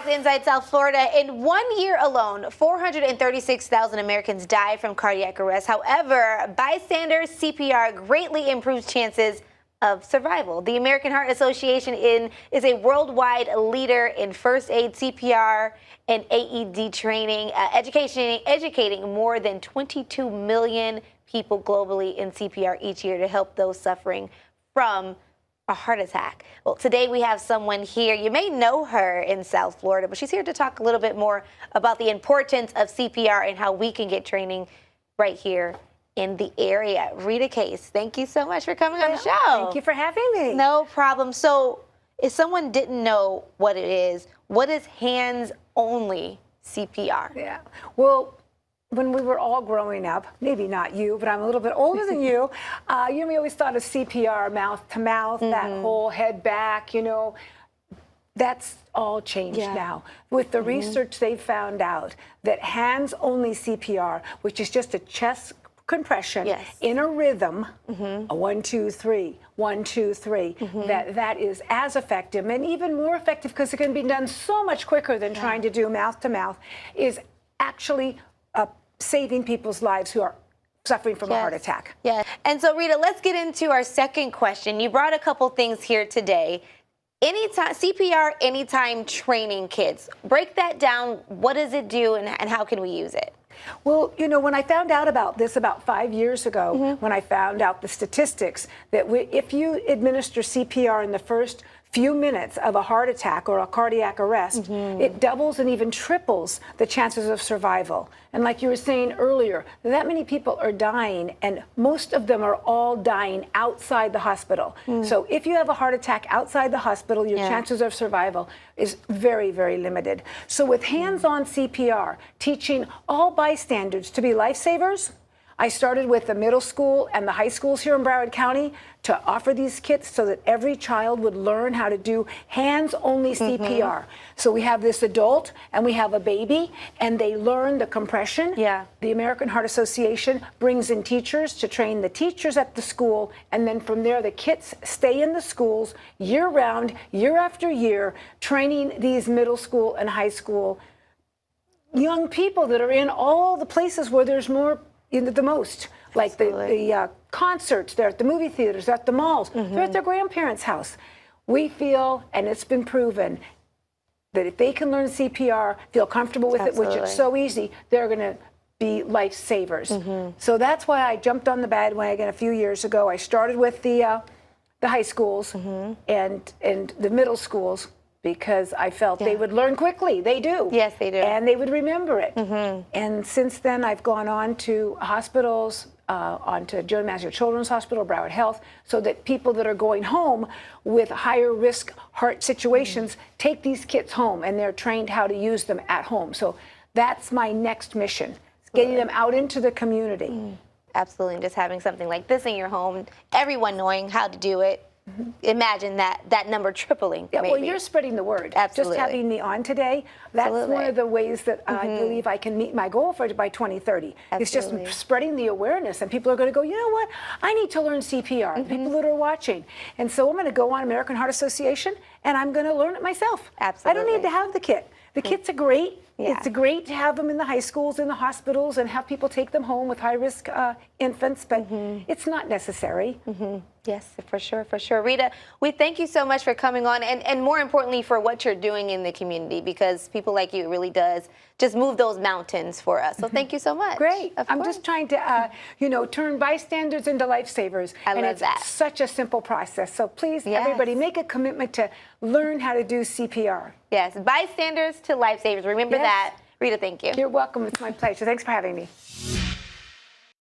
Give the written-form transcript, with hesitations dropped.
back to Inside South Florida. In 1 year alone, 436,000 Americans died from cardiac arrest. However, Bystanders CPR greatly improves chances of survival. The American Heart Association is a worldwide leader in first aid, CPR, and AED training, educating more than 22 million people globally in CPR each year to help those suffering from a heart attack. Well, today we have someone here. You may know her in South Florida, but she's here to talk a little bit more about the importance of CPR and how we can get training right here in the area. Rita Case, thank you so much for coming on the show. Thank you for having me. No problem. So if someone didn't know what it is, what is hands-only CPR? Yeah. Well, when we were all growing up, maybe not you, but I'm a little bit older than you, we always thought of CPR, mouth to mouth, that whole head back, that's all changed now. With the research, they found out that hands-only CPR, which is just a chest compression in a rhythm, a 1, 2, 3, 1, 2, 3, that is as effective and even more effective because it can be done so much quicker than trying to do mouth to mouth, is actually saving people's lives who are suffering from a heart attack. Yeah. And so, Rita, let's get into our second question. You brought a couple things here today. Anytime CPR, anytime training kids. Break that down. What does it do and how can we use it? Well, when I found out about this about 5 years ago, when I found out the statistics that if you administer CPR in the first few minutes of a heart attack or a cardiac arrest, it doubles and even triples the chances of survival. And like you were saying earlier, that many people are dying, and most of them are all dying outside the hospital. So if you have a heart attack outside the hospital, your chances of survival is very, very limited. So with hands-on CPR, teaching all bystanders to be lifesavers, I started with the middle school and the high schools here in Broward County to offer these kits so that every child would learn how to do hands-only CPR. So we have this adult and we have a baby, and they learn the compression. The American Heart Association brings in teachers to train the teachers at the school, and then from there the kits stay in the schools year-round, year after year, training these middle school and high school young people that are in all the places where there's more the most, like the concerts, they're at the movie theaters, they're at the malls, they're at their grandparents' house. We feel, and it's been proven, that if they can learn CPR, feel comfortable with it, which is so easy, they're going to be lifesavers. So that's why I jumped on the bandwagon a few years ago. I started with the high schools and the middle schools, because I felt they would learn quickly. They do. Yes, they do. And they would remember it. And since then, I've gone on to hospitals, on to Joe Mazur Children's Hospital, Broward Health, so that people that are going home with higher risk heart situations take these kits home, and they're trained how to use them at home. So that's my next mission, getting them out into the community. Absolutely. And just having something like this in your home, everyone knowing how to do it. Imagine that number tripling. Yeah, well, you're spreading the word. Absolutely. Just having me on today, that's one of the ways that I believe I can meet my goal by 2030. It's just spreading the awareness, and people are going to go, you know what? I need to learn CPR. People that are watching. And so I'm going to go on American Heart Association, and I'm going to learn it myself. Absolutely. I don't need to have the kit. The kits are great. It's great to have them in the high schools, in the hospitals, and have people take them home with high-risk infants, but it's not necessary. Yes, for sure, for sure. Rita, we thank you so much for coming on, and more importantly, for what you're doing in the community, because people like you, it really does just move those mountains for us. So thank you so much. Great. I'm just trying to, turn bystanders into lifesavers. And it's such a simple process. So please, everybody, make a commitment to learn how to do CPR. Yes, bystanders to lifesavers. Remember that. Rita, thank you. You're welcome. It's my pleasure. Thanks for having me.